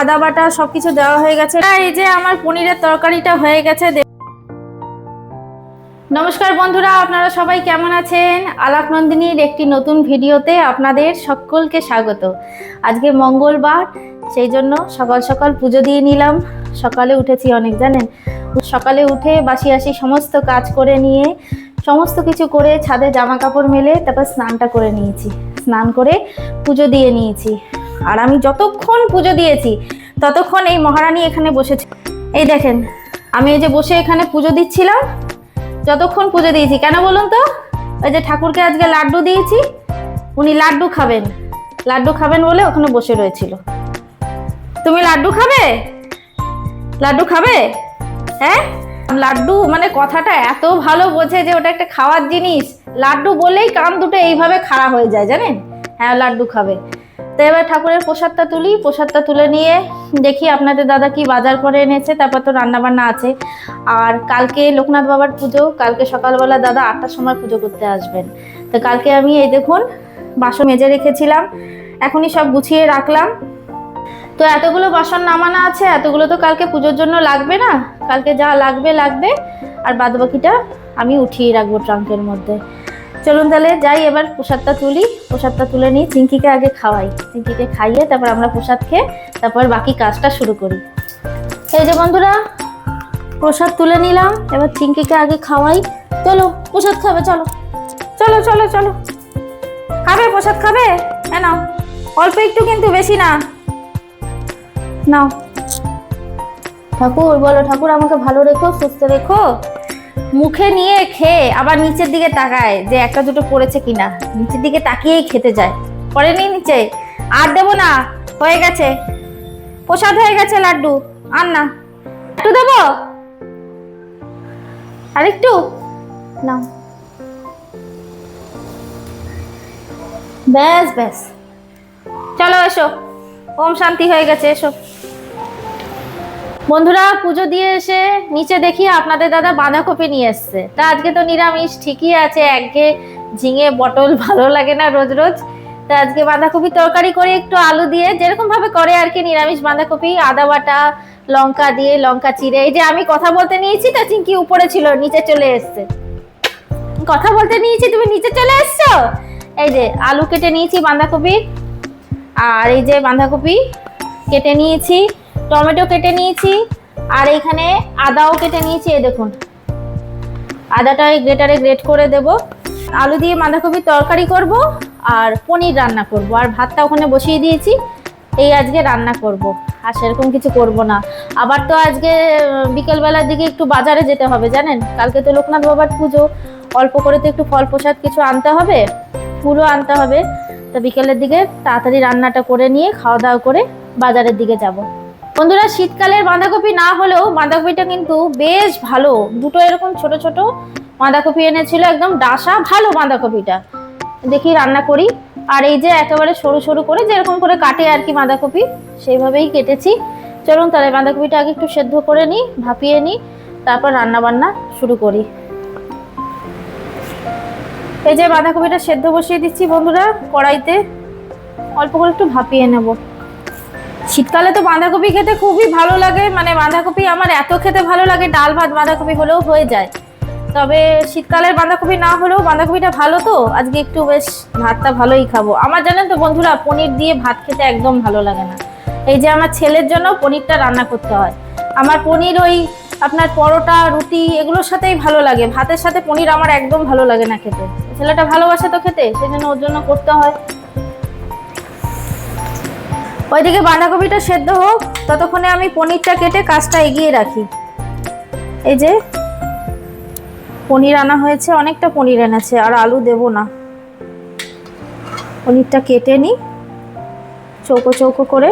আদা বাটা সবকিছু দেওয়া হয়ে গেছে। এই যে আমার পনিরের তরকারিটা হয়ে গেছে। নমস্কার বন্ধুরা, আপনারা সবাই কেমন আছেন? আলাপ নন্দিনীর একটি নতুন ভিডিওতে আপনাদের সকলকে স্বাগত। আজকে মঙ্গলবার, সেই জন্য সকাল সকাল পুজো দিয়ে নিলাম। সকালে উঠেছি অনেক, জানেন, সকালে উঠে বাসি সমস্ত কাজ করে নিয়ে সমস্ত কিছু করে ছাদে জামা কাপড় মেলে তারপর স্নানটা করে নিয়েছি। স্নান করে পুজো দিয়ে নিয়েছি। আর আমি যতক্ষণ পুজো দিয়েছি ততক্ষণ এই মহারানী এখানে বসেছে। এই দেখেন, আমি এই যে বসে এখানে পুজো দিচ্ছিলাম, যতক্ষণ পুজো দিয়েছি। কেন বলুন তো? ওই যে ঠাকুরকে আজকে লাড্ডু দিয়েছি, উনি লাড্ডু খাবেন বলে ওখানে বসে রয়েছিল। তুমি লাড্ডু খাবে? লাড্ডু খাবে? হ্যাঁ, লাড্ডু মানে কথাটা এত ভালো বোঝে যে ওটা একটা খাওয়ার জিনিস। লাড্ডু বলেই কান দুটো এইভাবে খাড়া হয়ে যায়, জানেন। হ্যাঁ, লাড্ডু খাবে। তো এবার ঠাকুরের প্রসাদটা তুলি। প্রসাদটা তুলে নিয়ে দেখি আপনাদের দাদা কি বাজার করে এনেছে। তারপর তো রান্না বান্না আছে। আর কালকে লোকনাথ বাবার পুজো, কালকে সকালবেলা দাদা 8টার সময় পুজো করতে আসবেন। তো কালকে আমি এই দেখুন বাসন মেজে রেখেছিলাম, এখনই সব গুছিয়ে রাখলাম। তো এতগুলো বাসন নামানো আছে, এতগুলো তো কালকে পুজোর জন্য লাগবে না। কালকে যা লাগবে আর বাদবাকিটা আমি উঠিয়ে রাখবো ট্রাঙ্কের মধ্যে। চলুন তাহলে যাই, এবার প্রসাদটা তুলি। প্রসাদটা তুলে নিই, চিঙ্কিকে আগে খাওয়াই। চিঙ্কিকে খাইয়ে তারপর আমরা প্রসাদ খেয়ে তারপর বাকি কাজটা শুরু করি। এই যে বন্ধুরা, প্রসাদ তুলে নিলাম, এবার চিঙ্কিকে আগে খাওয়াই। চলো প্রসাদ খাবে, চলো চলো চলো চলো। খাবে প্রসাদ? খাবে? হ্যাঁ নাও, অল্প একটু কিন্তু, বেশি না। নাও। ঠাকুর বলো, ঠাকুর আমাকে ভালো রেখো, সুস্থ রেখো। মুখে নিয়ে খেয়ে আবার নিচের দিকে তাকায় যে একটা দুটো পড়েছে কিনা, নিচের দিকে তাকিয়েই খেতে যায়। পড়েনি নিচে? আর দেবো না, হয়ে গেছে, প্রসাদ হয়ে গেছে। লাড্ডু আর না, একটু দেবো, আরেকটু নাও। ব্যাস ব্যাস, চলো এসো। ওম শান্তি, হয়ে গেছে, এসো। বন্ধুরা, পুজো দিয়ে এসে নিচে দেখি আপনাদের দাদা বাঁধাকপি নিয়ে এসছে। তা আজকে তো নিরামিষ, ঠিকই আছে, একঘেয়ে ঝিঙে পটল ভালো লাগে না রোজ রোজ। তা আজকে বাঁধাকপি তরকারি করে একটু আলু দিয়ে, যেরকম ভাবে করে আর কি নিরামিষ বাঁধাকপি, আদা বাটা, লঙ্কা দিয়ে, লঙ্কা চিড়ে। এই যে আমি কথা বলতে নিয়েছি তো, চিঙ্কি উপরে ছিল, নিচে চলে এসছে। কথা বলতে নিয়েছি, তুমি নিচে চলে এসছো। এই যে আলু কেটে নিয়েছি, বাঁধাকপি, আর এই যে বাঁধাকপি কেটে নিয়েছি, টমেটো কেটে নিয়েছি, আর এইখানে আদাও কেটে নিয়েছি। এই দেখুন, আদাটা গ্রেটারে গ্রেট করে দেব। আলু দিয়ে বাঁধাকপির তরকারি করব আর পনির রান্না করব, আর ভাতটা ওখানে বসিয়ে দিয়েছি। এই আজকে রান্না করব, আর সেরকম কিছু করব না। আবার তো আজকে বিকেলবেলার দিকে একটু বাজারে যেতে হবে, জানেন, কালকে তো লোকনাথ বাবার পুজো। অল্প করে তো একটু ফল প্রসাদ কিছু আনতে হবে, ফুলও আনতে হবে। তো বিকেলের দিকে তাড়াতাড়ি রান্নাটা করে নিয়ে খাওয়া দাওয়া করে বাজারের দিকে যাব। বন্ধুরা, শীতকালের বাঁধাকপি না হলেও বাঁধাকপিটা কিন্তু বেশ ভালো। দুটো এরকম ছোট ছোট বাঁধাকপি এনেছিল, একদম ডাসা ভালো বাঁধাকপিটা। দেখি রান্না করি। আর এই যে একেবারে সরু সরু করে যেরকম করে কাটে আর কি বাঁধাকপি, সেইভাবেই কেটেছি। চলুন তাহলে বাঁধাকপিটা আগে একটু সেদ্ধ করে নিই, ভাপিয়ে নিই, তারপর রান্না বান্না শুরু করি। এই যে বাঁধাকপিটা সেদ্ধ বসিয়ে দিচ্ছি বন্ধুরা কড়াইতে, অল্প করে একটু ভাপিয়ে নেব। শীতকালে তো বাঁধাকপি খেতে খুবই ভালো লাগে, মানে বাঁধাকপি আমার এত খেতে ভালো লাগে, ডাল ভাত বাঁধাকপি হলেও হয়ে যায়। তবে শীতকালের বাঁধাকপি না হলেও বাঁধাকপিটা ভালো, তো আজকে একটু বেশ ভাতটা ভালোই খাবো। আমার জানেন তো বন্ধুরা, পনির দিয়ে ভাত খেতে একদম ভালো লাগে না। এই যে আমার ছেলের জন্য পনিরটা রান্না করতে হয়। আমার পনির ওই আপনার পরোটা, রুটি এগুলোর সাথেই ভালো লাগে, ভাতের সাথে পনির আমার একদম ভালো লাগে না খেতে। ছেলেটা ভালোবাসে তো খেতে, সেই জন্য ওর জন্য করতে হয়। ওইদিকে বাঁধাকপিটা সেদ্ধ হোক, ততক্ষণে আমি পনিরটা কেটে কাজটা এগিয়ে রাখি। এই যে পনির আনা হয়েছে, অনেকটা পনির এনেছে, আর আলু দেব না। পনিরটা কেটে নিই চৌকো চৌকো করে,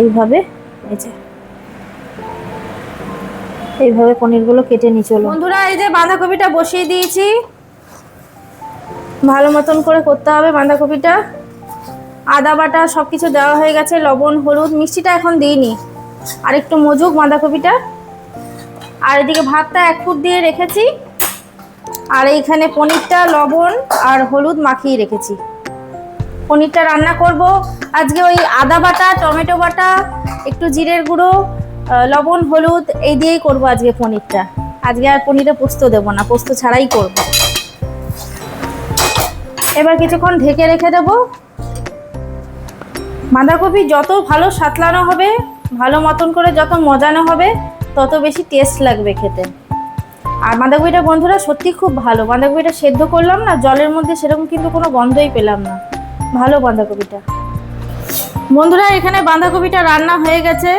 এইভাবে। এই যে এইভাবে পনিরগুলো কেটে নিই। চলো বন্ধুরা, এই যে বাঁধাকপিটা বসিয়ে দিয়েছি, ভালো মতন করে করতে হবে বাঁধাকপিটা। আদা বাটা সবকিছু দেওয়া হয়ে গেছে, লবণ হলুদ, মিষ্টিটা এখন দিইনি, আর একটু মজুক বাঁধাকপিটা। আর এদিকে ভাতটা 1 ফুট দিয়ে রেখেছি, আর এইখানে পনিরটা লবণ আর হলুদ মাখিয়ে রেখেছি। পনিরটা রান্না করব আজকে ওই আদা বাটা, টমেটো বাটা, একটু জিরের গুঁড়ো, লবণ, হলুদ এই দিয়েই করব আজকে পনিরটা। আজকে আর পনিরে পোস্ত দেবো না, পোস্ত ছাড়াই করব। এবার কিছুক্ষণ ঢেকে রেখে দেব। বাঁধাকপি যত ভালো সাঁতলানো হবে, ভালো মতন করে যত মজানো হবে, তত বেশি টেস্ট লাগবে খেতে। আর বাঁধাকপিটা বন্ধুরা সত্যি খুব ভালো। বাঁধাকপিটা সেদ্ধ করলাম না জলের মধ্যে, সেরকম কিন্তু কোনো গন্ধই পেলাম না, ভালো বাঁধাকপিটা। বন্ধুরা এখানে বাঁধাকপিটা রান্না হয়ে গেছে,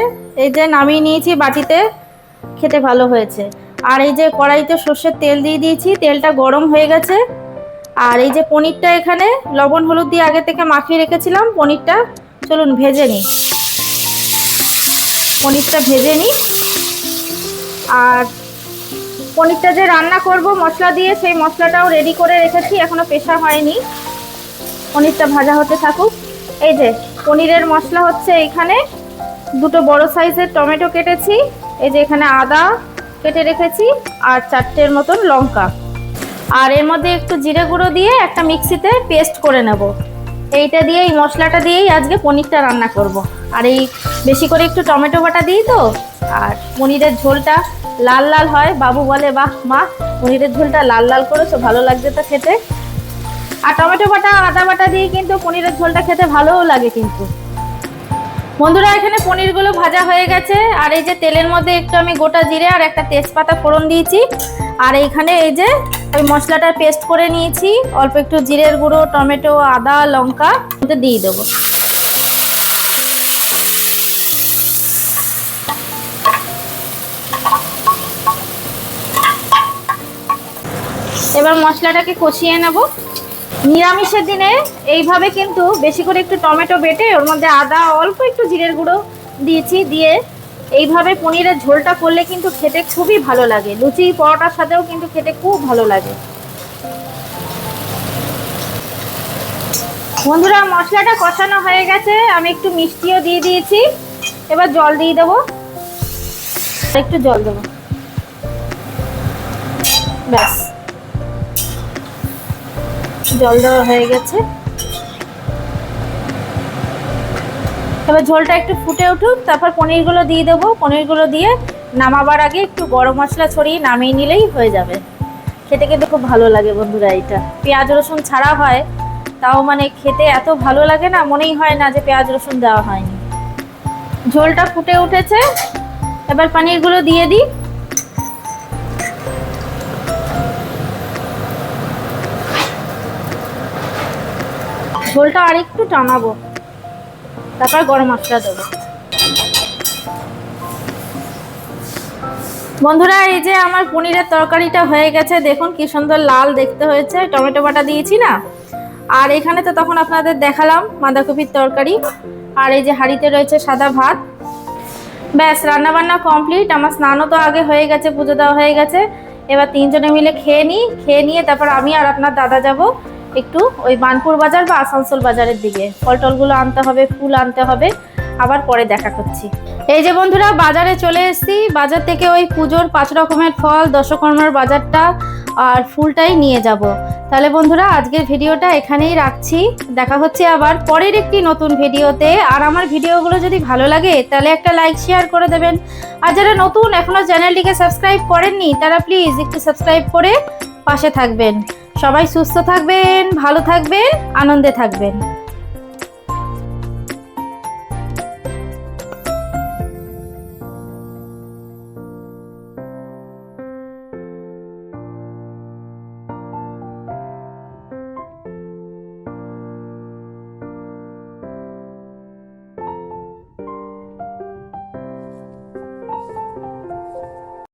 এই যে নামিয়ে নিয়েছি বাটিতে, খেতে ভালো হয়েছে। আর এই যে কড়াইতে সর্ষের তেল দিয়ে দিয়েছি, তেলটা গরম হয়ে গেছে। আর এই যে পনিরটা এখানে লবণ হলুদ দিয়ে আগে থেকে মাখিয়ে রেখেছিলাম, পনিরটা চলুন ভেজে নিই। পনিরটা ভেজে নিই। আর পনিরটা যে রান্না করব মশলা দিয়ে, সেই মশলাটাও রেডি করে রেখেছি, এখনো পেশা হয়নি। পনিরটা ভাজা হতে থাকুক। এই যে পনিরের মশলা হচ্ছে, এখানে দুটো বড় সাইজের টমেটো কেটেছি, এই যে এখানে আদা কেটে রেখেছি, আর 4টের মতন লঙ্কা। আর এর মধ্যে একটু জিরে গুঁড়ো দিয়ে একটা মিক্সিতে পেস্ট করে নেব। এইটা দিয়ে, এই মশলাটা দিয়েই আজকে পনিরটা রান্না করব। আর এই বেশি করে একটু টমেটো বাটা দিই তো, আর পনিরের ঝোলটা লাল লাল হয়। বাবু বলে, বাহ মা পনিরের ঝোলটা লাল লাল করেছো, ভালো লাগছে তো খেতে। আর টমেটো বাটা, আদা বাটা দিয়ে কিন্তু পনিরের ঝোলটা খেতে ভালোও লাগে কিন্তু। বন্ধুরা এখানে পনিরগুলো ভাজা হয়ে গেছে। আর এই যে তেলের মধ্যে একটু আমি গোটা জিরে আর একটা তেজপাতা ফোড়ন দিয়েছি। আর এইখানে এই যে ওই মশলাটা পেস্ট করে নিয়েছি, অল্প একটু জিরের গুঁড়ো, টমেটো, আদা, লঙ্কা দিয়ে দেবো। এবার মশলাটাকে কষিয়ে নেব। নিরামিষের দিনে এইভাবে কিন্তু বেশি করে একটু টমেটো বেটে ওর মধ্যে আদা, অল্প একটু জিরের গুঁড়ো দিয়েছি, দিয়ে এইভাবে পনিরের ঝোলটা করলে কিন্তু খেতে খুবই ভালো লাগে। লুচি পরোটার সাথেও কিন্তু খেতে খুব ভালো লাগে। বন্ধুরা মশলাটা কষানো হয়ে গেছে, আমি একটু মিষ্টিও দিয়ে দিয়েছি। এবার জল দিয়ে দেবো, একটু জল দেবো, ব্যাস জল দেওয়া হয়ে গেছে। এবার ঝোলটা একটু ফুটে উঠুক, তারপর পনিরগুলো দিয়ে দেবো। পনিরগুলো দিয়ে নামাবার আগে একটু গরম মশলা ছড়িয়ে নামিয়ে নিলেই হয়ে যাবে। খেতে কিন্তু খুব ভালো লাগে বন্ধুরা। এটা পেঁয়াজ রসুন ছাড়া হয়, তাও মানে খেতে এত ভালো লাগে না, মনেই হয় না যে পেঁয়াজ রসুন দেওয়া হয়নি। ঝোলটা ফুটে উঠেছে, এবার পনিরগুলো দিয়ে দিই। ঝোলটা আর একটু টানাবো, তারপর গরম মশলা দেবো। বন্ধুরা এই যে আমার পনিরের তরকারিটা হয়ে গেছে, দেখুন কি সুন্দর লাল দেখতে হয়েছে, টমেটো বাটা দিয়েছি না। আর এখানে তো তখন আপনাদের দেখালাম বাঁধাকপির তরকারি। আর এই যে হাঁড়িতে রয়েছে সাদা ভাত। ব্যাস রান্নাবান্না কমপ্লিট। আমার স্নানও তো আগে হয়ে গেছে, পুজো দেওয়া হয়ে গেছে। এবার 3জনে মিলে খেয়ে নিই। খেয়ে নিয়ে তারপর আমি আর আপনার দাদা যাব একটু ওই বানপুর বাজার বা আসানসোল বাজারের দিকে। ফল টলগুলো আনতে হবে, ফুল আনতে হবে, আবার পরে দেখা করছি। এই যে বন্ধুরা বাজারে চলে এসেছি। বাজার থেকে ওই পুজোর 5 রকমের ফল, দশকর্মার বাজারটা আর ফুলটাই নিয়ে যাব। তাহলে বন্ধুরা আজকের ভিডিওটা এখানেই রাখছি। দেখা হচ্ছে আবার পরের একটি নতুন ভিডিওতে। আর আমার ভিডিওগুলো যদি ভালো লাগে তাহলে একটা লাইক শেয়ার করে দেবেন। আর যারা নতুন এখনো চ্যানেলটিকে সাবস্ক্রাইব করেননি তারা প্লিজ একটু সাবস্ক্রাইব করে পাশে থাকবেন। সবাই সুস্থ থাকবেন, ভালো থাকবেন, আনন্দে থাকবেন।